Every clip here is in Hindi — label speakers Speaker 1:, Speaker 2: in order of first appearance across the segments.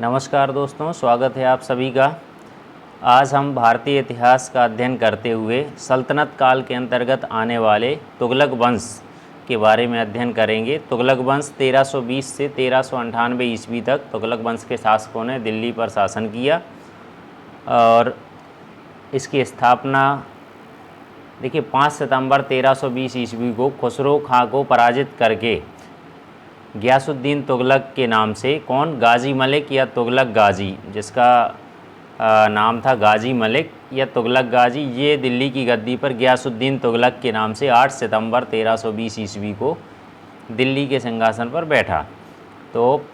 Speaker 1: नमस्कार दोस्तों, स्वागत है आप सभी का। आज हम भारतीय इतिहास का अध्ययन करते हुए सल्तनत काल के अंतर्गत आने वाले तुगलक वंश के बारे में अध्ययन करेंगे। तुगलक वंश 1320 से 1398 ईस्वी तक तुगलक वंश के शासकों ने दिल्ली पर शासन किया और इसकी स्थापना देखिए 5 सितंबर 1320 ईस्वी को खुसरो खां को पराजित करके गियासुद्दीन तुगलक के नाम से गाजी मलिक या तुगलक गाजी, जिसका नाम था गाजी मलिक या तुगलक गाजी, ये दिल्ली की गद्दी पर गियासुद्दीन तुगलक के नाम से 8 सितंबर 1320 ईस्वी को दिल्ली के सिंहासन पर बैठा। तो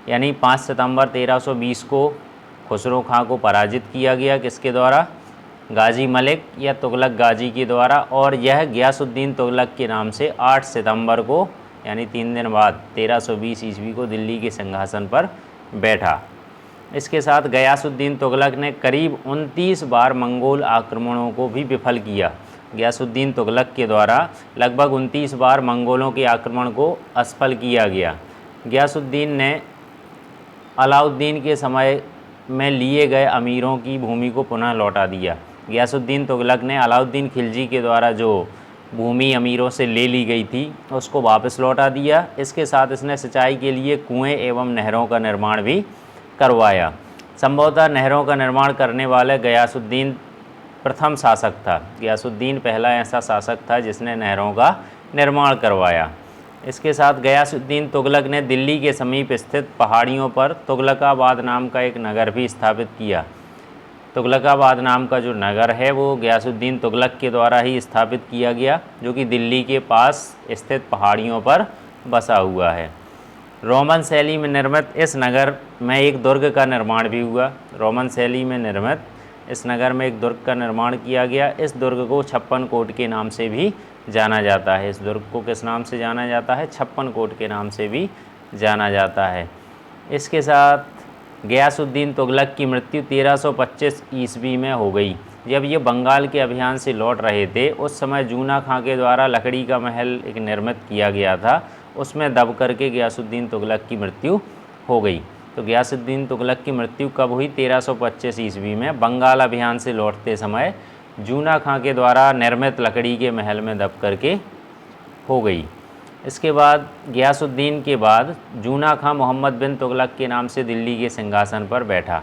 Speaker 1: यानी 5 सितंबर 1320 को खुसरो खां को पराजित किया गया, किसके द्वारा? गाजी मलिक या तुगलक गाजी के द्वारा। और यह गियासुद्दीन तुगलक के नाम से 8 सितंबर को यानी 3 दिन बाद 1320 ईस्वी को दिल्ली के सिंहासन पर बैठा। इसके साथ गियासुद्दीन तुगलक ने करीब 29 बार मंगोल आक्रमणों को भी विफल किया। गियासुद्दीन तुगलक के द्वारा लगभग 29 बार मंगोलों के आक्रमण को असफल किया गया। गियासुद्दीन ने अलाउद्दीन के समय में लिए गए अमीरों की भूमि को पुनः लौटा दिया। गियासुद्दीन तुगलक ने अलाउद्दीन खिलजी के द्वारा जो भूमि अमीरों से ले ली गई थी उसको वापस लौटा दिया। इसके साथ इसने सिंचाई के लिए कुएं एवं नहरों का निर्माण भी करवाया। संभवतः नहरों का निर्माण करने वाले गियासुद्दीन प्रथम शासक था। गियासुद्दीन पहला ऐसा शासक था जिसने नहरों का निर्माण करवाया। इसके साथ गियासुद्दीन तुगलक ने दिल्ली के समीप स्थित पहाड़ियों पर तुगलकाबाद नाम का एक नगर भी स्थापित किया। तुगलकाबाद नाम का जो नगर है वो गियासुद्दीन तुगलक के द्वारा ही स्थापित किया गया, जो कि दिल्ली के पास स्थित पहाड़ियों पर बसा हुआ है। रोमन शैली में निर्मित इस नगर में एक दुर्ग का निर्माण भी हुआ। रोमन शैली में निर्मित इस नगर में एक दुर्ग का निर्माण किया गया। इस दुर्ग को 56 कोट के नाम से भी जाना जाता है। इस दुर्ग को किस नाम से जाना जाता है? 56 कोट के नाम से भी जाना जाता है। इसके साथ गियासुद्दीन तुगलक की मृत्यु 1325 ईस्वी में हो गई। जब ये बंगाल के अभियान से लौट रहे थे उस समय जूना खां के द्वारा लकड़ी का महल एक निर्मित किया गया था, उसमें दब करके गियासुद्दीन तुगलक की मृत्यु हो गई। तो गियासुद्दीन तुगलक की मृत्यु कब हुई? 1325 ईस्वी में बंगाल अभियान से लौटते समय जूना खां के द्वारा निर्मित लकड़ी के महल में दब करके हो गई। इसके बाद गियासुद्दीन के बाद जूना खां मोहम्मद बिन तुगलक के नाम से दिल्ली के सिंहासन पर बैठा।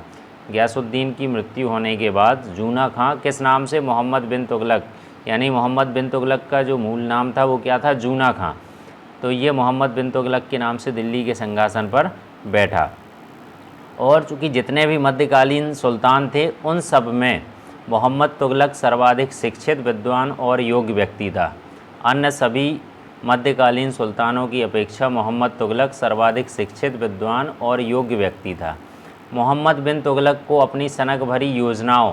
Speaker 1: गियासुद्दीन की मृत्यु होने के बाद जूना खां किस नाम से? मोहम्मद बिन तुगलक, यानी मोहम्मद बिन तुगलक का जो मूल नाम था वो क्या था? जूना खां। तो ये मोहम्मद बिन तुगलक के नाम से दिल्ली के सिंहासन पर बैठा। और चूँकि जितने भी मध्यकालीन सुल्तान थे उन सब में मोहम्मद तुगलक सर्वाधिक शिक्षित, विद्वान और योग्य व्यक्ति था। अन्य सभी मध्यकालीन सुल्तानों की अपेक्षा मोहम्मद तुगलक सर्वाधिक शिक्षित, विद्वान और योग्य व्यक्ति था। मोहम्मद बिन तुगलक को अपनी सनक भरी योजनाओं,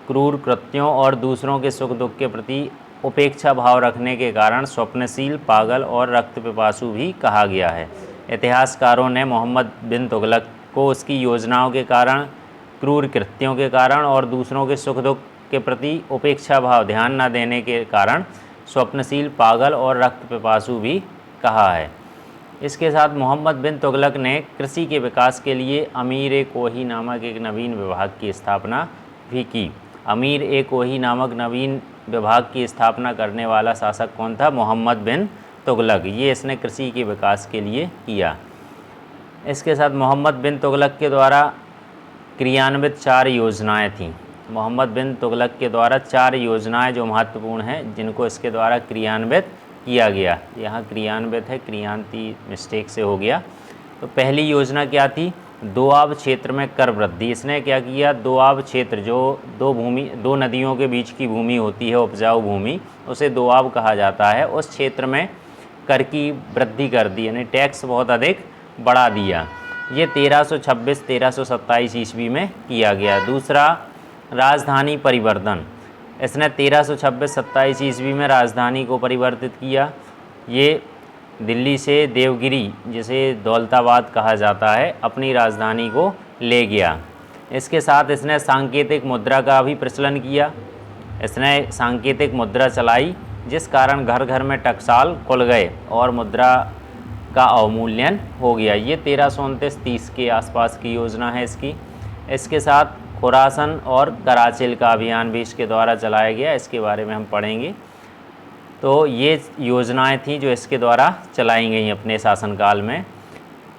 Speaker 1: क्रूर कृत्यों और दूसरों के सुख दुख के प्रति उपेक्षा भाव रखने के कारण स्वप्नशील, पागल और रक्त पिपासु भी कहा गया है। इतिहासकारों ने मोहम्मद बिन तुगलक को उसकी योजनाओं के कारण, क्रूर कृत्यों के कारण और दूसरों के सुख दुख के प्रति उपेक्षा भाव, ध्यान न देने के कारण स्वप्नशील, पागल और रक्त पिपासु भी कहा है। इसके साथ मोहम्मद बिन तुगलक ने कृषि के विकास के लिए अमीर-ए-कोही नामक एक नवीन विभाग की स्थापना भी की। अमीर-ए-कोही नामक नवीन विभाग की स्थापना करने वाला शासक कौन था? मोहम्मद बिन तुगलक। ये इसने कृषि के विकास के लिए किया। इसके साथ मोहम्मद बिन तुगलक के द्वारा क्रियान्वित 4 योजनाएँ थीं। मोहम्मद बिन तुगलक के द्वारा 4 योजनाएं जो महत्वपूर्ण हैं जिनको इसके द्वारा क्रियान्वित किया गया। यहाँ क्रियान्वित है, क्रियांति मिस्टेक से हो गया। तो पहली योजना क्या थी? दोआब क्षेत्र में कर वृद्धि। इसने क्या किया? दोआब क्षेत्र, जो दो नदियों के बीच की भूमि होती है, उपजाऊ भूमि, उसे दोआब कहा जाता है। उस क्षेत्र में कर की वृद्धि कर दी, यानी टैक्स बहुत अधिक बढ़ा दिया। ये 1326-1327 ईस्वी में किया गया। दूसरा, राजधानी परिवर्तन। इसने 1326-27 ईस्वी में राजधानी को परिवर्तित किया। ये दिल्ली से देवगिरी, जिसे दौलताबाद कहा जाता है, अपनी राजधानी को ले गया। इसके साथ इसने सांकेतिक मुद्रा का भी प्रचलन किया। इसने सांकेतिक मुद्रा चलाई जिस कारण घर घर में टकसाल खुल गए और मुद्रा का अवमूल्यन हो गया। ये 1329-30 के आसपास की योजना है इसकी। इसके साथ खुरासन और कराचिल का अभियान भी इसके द्वारा चलाया गया, इसके बारे में हम पढ़ेंगे। तो ये योजनाएं थी जो इसके द्वारा चलाई गई अपने शासनकाल में।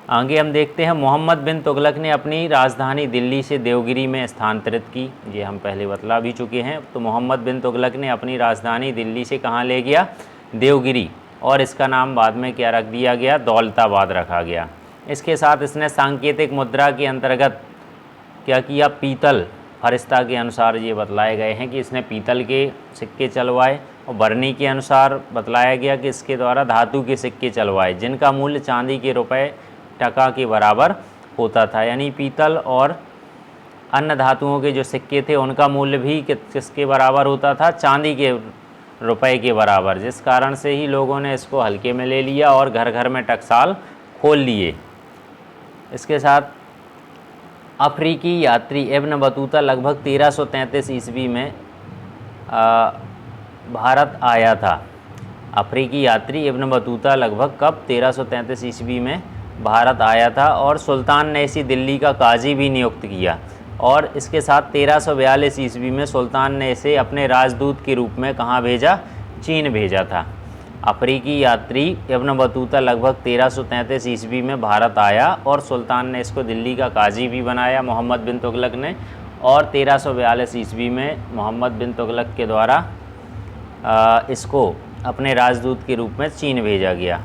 Speaker 1: आगे हम देखते हैं, मोहम्मद बिन तुगलक ने अपनी राजधानी दिल्ली से देवगिरी में स्थानांतरित की। ये हम पहले बतला भी चुके हैं। तो मोहम्मद बिन तुगलक ने अपनी राजधानी दिल्ली से कहाँ ले गया? देवगिरी। और इसका नाम बाद में क्या रख दिया गया? दौलताबाद रखा गया। इसके साथ इसने सांकेतिक मुद्रा के अंतर्गत क्या किया? पीतल फरिश्ता के अनुसार ये बतलाए गए हैं कि इसने पीतल के सिक्के चलवाए, और बरनी के अनुसार बतलाया गया कि इसके द्वारा धातु के सिक्के चलवाए, जिनका मूल्य चांदी के रुपए टका के बराबर होता था। यानी पीतल और अन्य धातुओं के जो सिक्के थे उनका मूल्य भी किसके बराबर होता था? चांदी के रुपए के बराबर, जिस कारण से ही लोगों ने इसको हल्के में ले लिया और घर घर में टकसाल खोल लिए। इसके साथ अफ्रीकी यात्री इब्न बतूता लगभग 1333 ईस्वी में भारत आया था। अफ्रीकी यात्री इब्न बतूता लगभग कब? 1333 ईस्वी में भारत आया था, और सुल्तान ने इसी दिल्ली का काजी भी नियुक्त किया। और इसके साथ 1342 ईस्वी में सुल्तान ने इसे अपने राजदूत के रूप में कहाँ भेजा? चीन भेजा था। अफ्रीकी यात्री इब्न बतूता लगभग 1333 ईस्वी में भारत आया, और सुल्तान ने इसको दिल्ली का काजी भी बनाया मोहम्मद बिन तुगलक ने। और 1342 ईस्वी में मोहम्मद बिन तुगलक के द्वारा इसको अपने राजदूत के रूप में चीन भेजा गया।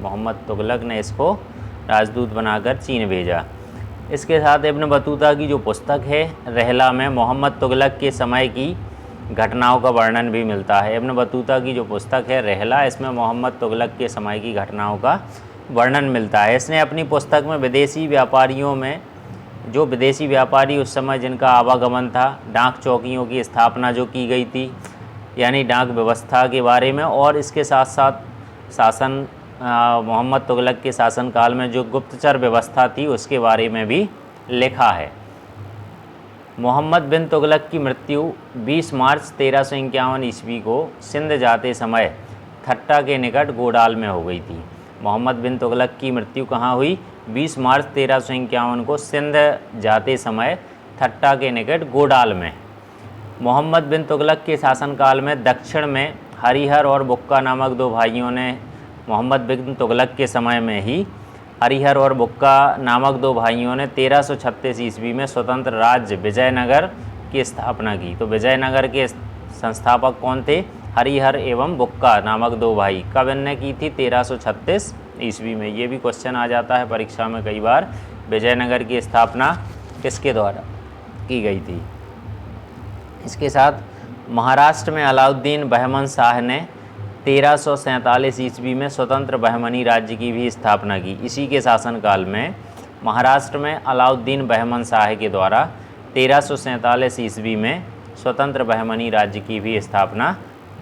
Speaker 1: मोहम्मद तुगलक ने इसको राजदूत बनाकर चीन भेजा। इसके साथ इब्न बतूता की जो पुस्तक है रहला में मोहम्मद तुगलक के समय की घटनाओं का वर्णन भी मिलता है। इब्न बतूता की जो पुस्तक है रहला, इसमें मोहम्मद तुगलक के समय की घटनाओं का वर्णन मिलता है। इसने अपनी पुस्तक में विदेशी व्यापारियों में, जो विदेशी व्यापारी उस समय जिनका आवागमन था, डाक चौकियों की स्थापना जो की गई थी, यानी डाक व्यवस्था के बारे में, और इसके साथ साथ शासन मोहम्मद तुगलक के शासनकाल में जो गुप्तचर व्यवस्था थी उसके बारे में भी लिखा है। मोहम्मद बिन तुगलक की मृत्यु 20 मार्च 1351 ईस्वी को सिंध जाते समय थट्टा के निकट गोडाल में हो गई थी। मोहम्मद बिन तुगलक की मृत्यु कहाँ हुई? 20 मार्च 1351 को सिंध जाते समय थट्टा के निकट गोडाल में। मोहम्मद बिन तुगलक के शासनकाल में दक्षिण में हरिहर और बुक्का नामक दो भाइयों ने, मोहम्मद बिन तुगलक के समय में ही हरिहर और बुक्का नामक दो भाइयों ने 1336 ईस्वी में स्वतंत्र राज्य विजयनगर की स्थापना की। तो विजयनगर के संस्थापक कौन थे? हरिहर एवं बुक्का नामक दो भाई। कब इनने की थी? 1336 ईस्वी में। ये भी क्वेश्चन आ जाता है परीक्षा में कई बार, विजयनगर की स्थापना किसके द्वारा की गई थी। इसके साथ महाराष्ट्र में अलाउद्दीन बहमन शाह ने 1347 ईस्वी में स्वतंत्र बहमनी राज्य की भी स्थापना की। इसी के शासनकाल में महाराष्ट्र में अलाउद्दीन बहमन शाह के द्वारा 1347 ईस्वी में स्वतंत्र बहमनी राज्य की भी स्थापना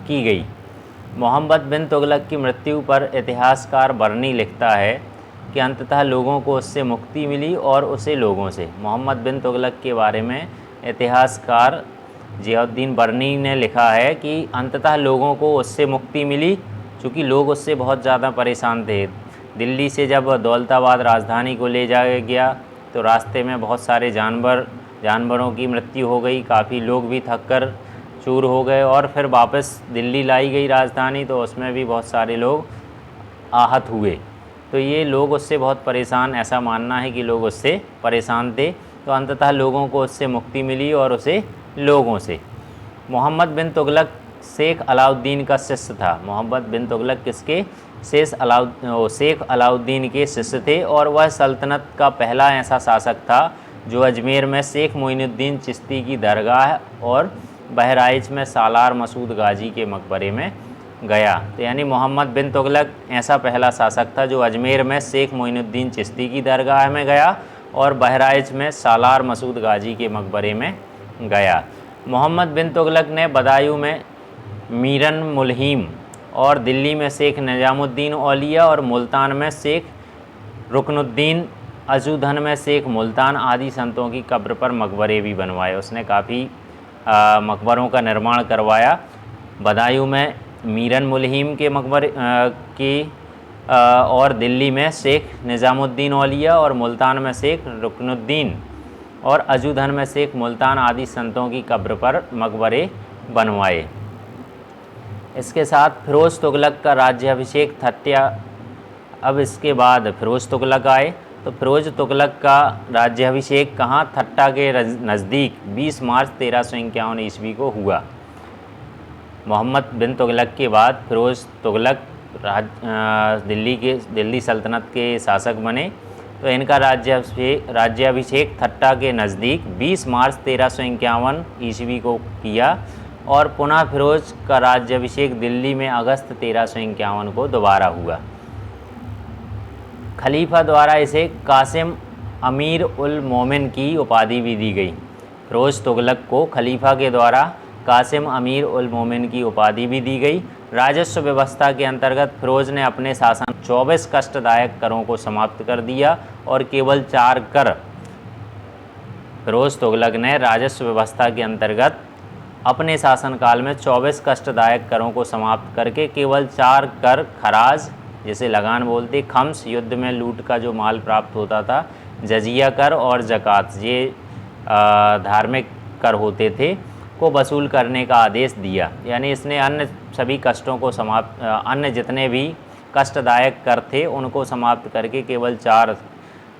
Speaker 1: की गई। मोहम्मद बिन तुगलक की मृत्यु पर इतिहासकार बरनी लिखता है कि अंततः लोगों को उससे मुक्ति मिली और उसे लोगों से। मोहम्मद बिन तुगलक के बारे में इतिहासकार जियाउद्दीन बरनी ने लिखा है कि अंततः लोगों को उससे मुक्ति मिली, चूँकि लोग उससे बहुत ज़्यादा परेशान थे। दिल्ली से जब दौलताबाद राजधानी को ले जाया गया तो रास्ते में बहुत सारे जानवरों की मृत्यु हो गई, काफ़ी लोग भी थक कर चूर हो गए, और फिर वापस दिल्ली लाई गई राजधानी, तो उसमें भी बहुत सारे लोग आहत हुए। तो ये लोग उससे बहुत परेशान, ऐसा मानना है कि लोग उससे परेशान थे। तो अंततः लोगों को उससे मुक्ति मिली और उसे लोगों से। मोहम्मद बिन तुगलक शेख अलाउद्दीन का शिष्य था। मोहम्मद बिन तुगलक किसके? शेख अलाउद्दीन के शिष्य थे, और वह सल्तनत का पहला ऐसा शासक था जो अजमेर में शेख मोइनुद्दीन चिश्ती की दरगाह और बहराइच में सालार मसूद गाजी के मकबरे में गया। तो यानी मोहम्मद बिन तुगलक ऐसा पहला शासक था जो अजमेर में शेख मोइनुद्दीन चिश्ती की दरगाह में गया और बहराइच में सालार मसूद गाजी के मकबरे में गया। मोहम्मद बिन तुगलक ने बदायूं में मीरन मुल्हीम और दिल्ली में शेख निजामुद्दीन औलिया और मुल्तान में शेख रुकनुद्दीन अजूधन में शेख मुल्तान आदि संतों की कब्र पर मकबरे भी बनवाए। उसने काफ़ी मकबरों का निर्माण करवाया। बदायूं में मीरन मुल्हीम के मकबरे की और दिल्ली में शेख निज़ामुद्दीन औलिया और मुल्तान में शेख रुकनुद्दीन और अजूधन में शेख मुल्तान आदि संतों की कब्र पर मकबरे बनवाए। इसके साथ फिरोज़ तुगलक का राज्याभिषेक थत्या। अब इसके बाद फिरोज़ तुगलक आए, तो फिरोज़ तुगलक का राज्याभिषेक कहाँ, थट्टा के नज़दीक 20 मार्च 1351 ईस्वी को हुआ। मोहम्मद बिन तुगलक के बाद फिरोज़ तुगलक दिल्ली सल्तनत के शासक बने। तो इनका राज्याभिषेक थट्टा के नज़दीक 20 मार्च 1351 ईस्वी को किया और पुनः फिरोज़ का राज्याभिषेक दिल्ली में अगस्त 1351 को दोबारा हुआ। खलीफा द्वारा इसे कासिम अमीर उल मोमिन की उपाधि भी दी गई। फिरोज़ तुगलक को खलीफा के द्वारा कासिम अमीर उल मोमिन की उपाधि भी दी गई। राजस्व व्यवस्था के अंतर्गत फिरोज़ ने अपने शासन 24 कष्टदायक करों को समाप्त कर दिया और केवल 4 कर। फिरोज़ तुगलक ने राजस्व व्यवस्था के अंतर्गत अपने शासनकाल में 24 कष्टदायक करों को समाप्त करके केवल 4 कर, खराज जिसे लगान बोलते, खम्स युद्ध में लूट का जो माल प्राप्त होता था, जजिया कर और ज़कात ये धार्मिक कर होते थे, को वसूल करने का आदेश दिया। यानी इसने अन्य सभी कष्टों को अन्य जितने भी कष्टदायक कर थे उनको समाप्त करके केवल 4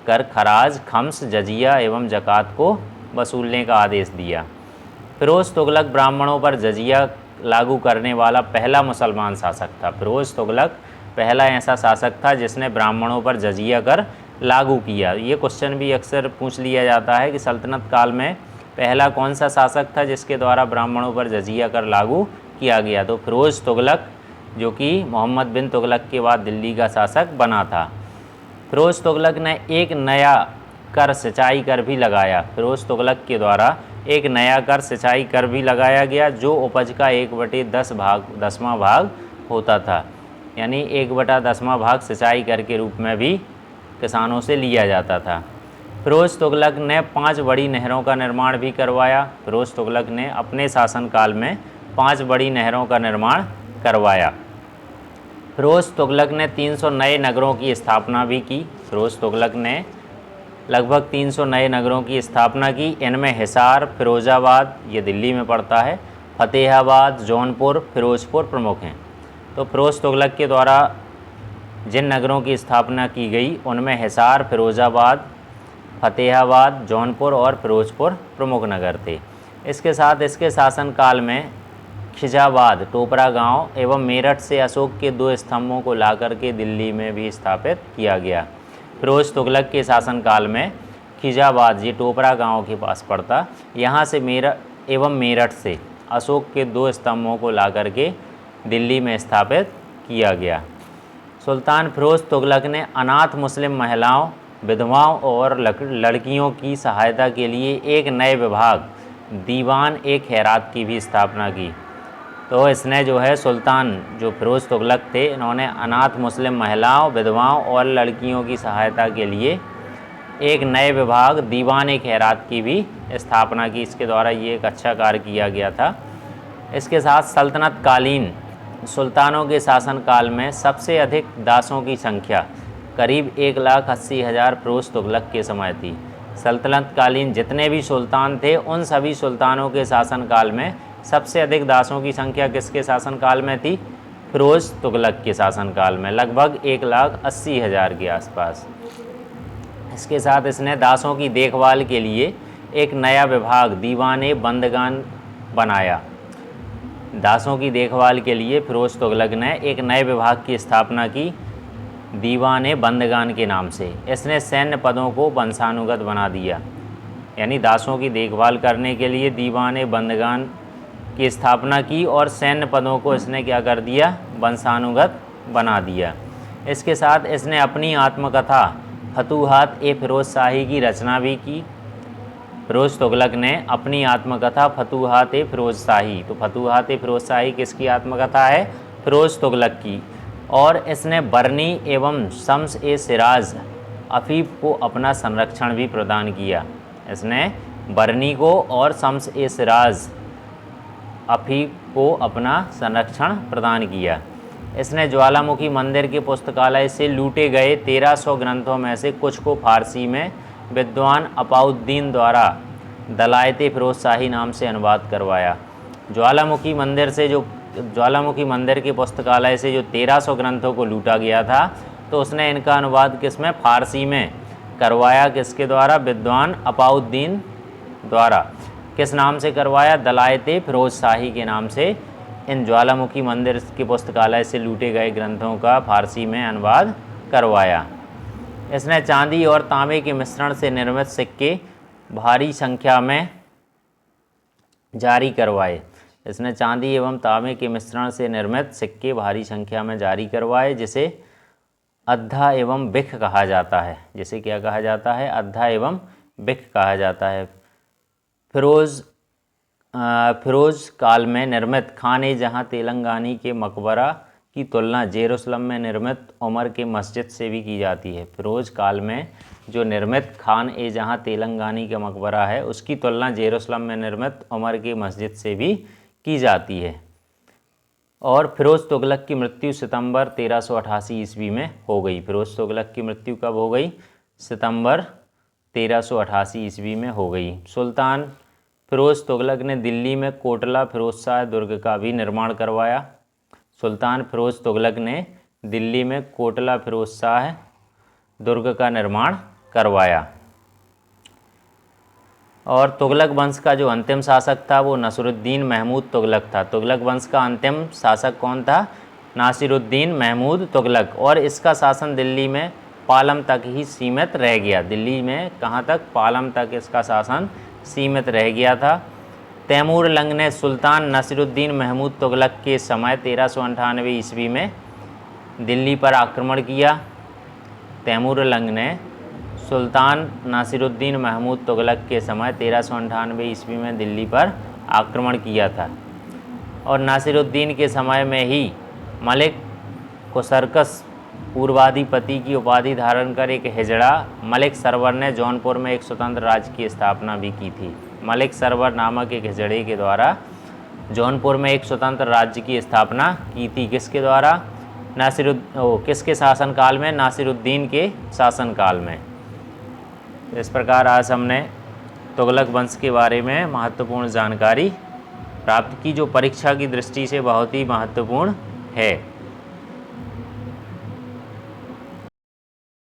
Speaker 1: कर, खराज, खम्स, जजिया एवं ज़कात को वसूलने का आदेश दिया। फिरोज़ तुगलक ब्राह्मणों पर जजिया लागू करने वाला पहला मुसलमान शासक था। फिरोज़ तुगलक पहला ऐसा शासक था जिसने ब्राह्मणों पर जजिया कर लागू किया। ये क्वेश्चन भी अक्सर पूछ लिया जाता है कि सल्तनत काल में पहला कौन सा शासक था जिसके द्वारा ब्राह्मणों पर जजिया कर लागू किया गया। तो फिरोज़ तुगलक, जो कि मोहम्मद बिन तुगलक के बाद दिल्ली का शासक बना था। फिरोज़ तुगलक ने एक नया कर, सिंचाई कर भी लगाया। फिरोज़ तुगलक के द्वारा एक नया कर, सिंचाई कर भी लगाया गया जो उपज का 1/10वां भाग होता था। यानी 1/10वां भाग सिंचाई कर के रूप में भी किसानों से लिया जाता था। फिरोज़ तुगलक ने 5 बड़ी नहरों का निर्माण भी करवाया। फिरोज़ तुगलक ने अपने शासनकाल में 5 बड़ी नहरों का निर्माण करवाया। फिरोज़ तुगलक ने 300 नए नगरों की स्थापना भी की। फिरोज़ तुगलक ने लगभग 300 नए नगरों की स्थापना की। इनमें हिसार, फिरोज़ाबाद, ये दिल्ली में पड़ता है, फ़तेहाबाद, जौनपुर, फिरोज़पुर प्रमुख हैं। तो फिरोज़ तुगलक के द्वारा जिन नगरों की स्थापना की गई उनमें हिसार, फिरोज़ाबाद, फ़तेहाबाद, जौनपुर और फिरोज़पुर प्रमुख नगर थे। इसके साथ इसके शासनकाल में खिजाबाद, टोपरा गांव एवं मेरठ से अशोक के 2 स्तंभों को लाकर के दिल्ली में भी स्थापित किया गया। फिरोज़ तुगलक के शासनकाल में खिजाबाद, ये टोपरा गांव के पास पड़ता, यहाँ से मेरठ से अशोक के 2 स्तंभों को लाकर के दिल्ली में स्थापित किया गया। सुल्तान फिरोज़ तुगलक ने अनाथ मुस्लिम महिलाओं, विधवाओं और लड़कियों की सहायता के लिए एक नए विभाग, दीवान-ए-खैरात की भी स्थापना की। तो इसने जो है सुल्तान जो फिरोज़ तुगलक थे, इन्होंने अनाथ मुस्लिम महिलाओं, विधवाओं और लड़कियों की सहायता के लिए एक नए विभाग, दीवान-ए-खैरात की भी स्थापना की। इसके द्वारा ये एक अच्छा कार्य किया गया था। इसके साथ सल्तनत कालीन सुल्तानों के शासनकाल में सबसे अधिक दासों की संख्या करीब 1,80,000 फिरोज़ तुगलक के समय थी। सल्तनत कालीन जितने भी सुल्तान थे उन सभी सुल्तानों के शासनकाल में सबसे अधिक दासों की संख्या किसके शासनकाल में थी? फिरोज़ तुगलक के शासनकाल में, लगभग 1,80,000 के आसपास। इसके साथ इसने दासों की देखभाल के लिए एक नया विभाग, दीवान-ए-बंदगान बनाया। दासों की देखभाल के लिए फिरोज़ तुगलक ने एक नए विभाग की स्थापना की, दीवान-ए-बंदगान के नाम से। इसने सैन्य पदों को वंशानुगत बना दिया। यानी दासों की देखभाल करने के लिए दीवान-ए-बंदगान की स्थापना की और सैन्य पदों को इसने क्या कर दिया? वंशानुगत बना दिया। इसके साथ इसने अपनी आत्मकथा फतूहात-ए-फिरोज़ शाही की रचना भी की। फिरोज़ तुगलक ने अपनी आत्मकथा फतूहात-ए-फिरोज़ शाही, तो फतूहात-ए-फिरोज़ शाही किसकी आत्मकथा है? फिरोज़ तुगलक की। और इसने बरनी एवं शम्स-ए-सिराज अफ़ीफ़ को अपना संरक्षण भी प्रदान किया। इसने बरनी को और शम्स-ए-सिराज अफ़ीफ़ को अपना संरक्षण प्रदान किया। इसने ज्वालामुखी मंदिर के पुस्तकालय से लूटे गए 1300 ग्रंथों में से कुछ को फारसी में विद्वान अपाउद्दीन द्वारा दलायते फिरोज शाही नाम से अनुवाद करवाया। ज्वालामुखी मंदिर के पुस्तकालय से जो 1300 ग्रंथों को लूटा गया था, तो उसने इनका अनुवाद किस में? फारसी में करवाया। किसके द्वारा? विद्वान अपाउद्दीन द्वारा। किस नाम से करवाया? दलायते फिरोज शाही के नाम से इन ज्वालामुखी मंदिर के पुस्तकालय से लूटे गए ग्रंथों का फारसी में अनुवाद करवाया। इसने चांदी और तांबे के मिश्रण से निर्मित सिक्के भारी संख्या में जारी करवाए। इसने चांदी एवं तांबे के मिश्रण से निर्मित सिक्के भारी संख्या में जारी करवाए, जिसे अद्धा एवं बिख कहा जाता है। जिसे क्या कहा जाता है? अद्धा एवं बिख कहा जाता है। फिरोज काल में निर्मित खान जहाँ तेलंगानी के मकबरा की तुलना जेरूसलम में निर्मित उमर के मस्जिद से भी की जाती है। फिरोज काल में जो निर्मित खान जहाँ तेलंगानी का मकबरा है, उसकी तुलना जेरूसलम में निर्मित उमर की मस्जिद से भी की जाती है। और फिरोज तुगलक की मृत्यु सितंबर 1388 ईस्वी में हो गई। फिरोज तुगलक की मृत्यु कब हो गई? सितंबर 1388 ईस्वी में हो गई। सुल्तान फिरोज तुगलक ने दिल्ली में कोटला फिरोज शाह दुर्ग का भी निर्माण करवाया। सुल्तान फिरोज तुगलक ने दिल्ली में कोटला फिरोज शाह दुर्ग का निर्माण करवाया। और तुगलक वंश का जो अंतिम शासक था वो नसीरुद्दीन महमूद तुगलक था। तुगलक वंश का अंतिम शासक कौन था? नासिरुद्दीन महमूद तुगलक। और इसका शासन दिल्ली में पालम तक ही सीमित रह गया। दिल्ली में कहाँ तक? पालम तक इसका शासन सीमित रह गया था। तैमूर लंग ने सुल्तान नसीरुद्दीन महमूद तुगलक के समय 1398 ईस्वी में दिल्ली पर आक्रमण किया। तैमूर लंग ने सुल्तान नासिरुद्दीन महमूद तुगलक के समय 1398 ईस्वी में दिल्ली पर आक्रमण किया था। और नासिरुद्दीन के समय में ही मलिक खुसरकस पूर्वाधिपति की उपाधि धारण कर एक हिजड़ा मलिक सरवर ने जौनपुर में एक स्वतंत्र राज्य की स्थापना भी की थी। मलिक सरवर नामक एक हिजड़े के द्वारा जौनपुर में एक स्वतंत्र राज्य की स्थापना की थी। किसके द्वारा? किसके शासनकाल में? नासिरुद्दीन के शासनकाल में। इस प्रकार आज हमने तुगलक वंश के बारे में महत्वपूर्ण जानकारी प्राप्त की, जो परीक्षा की दृष्टि से बहुत ही महत्वपूर्ण है।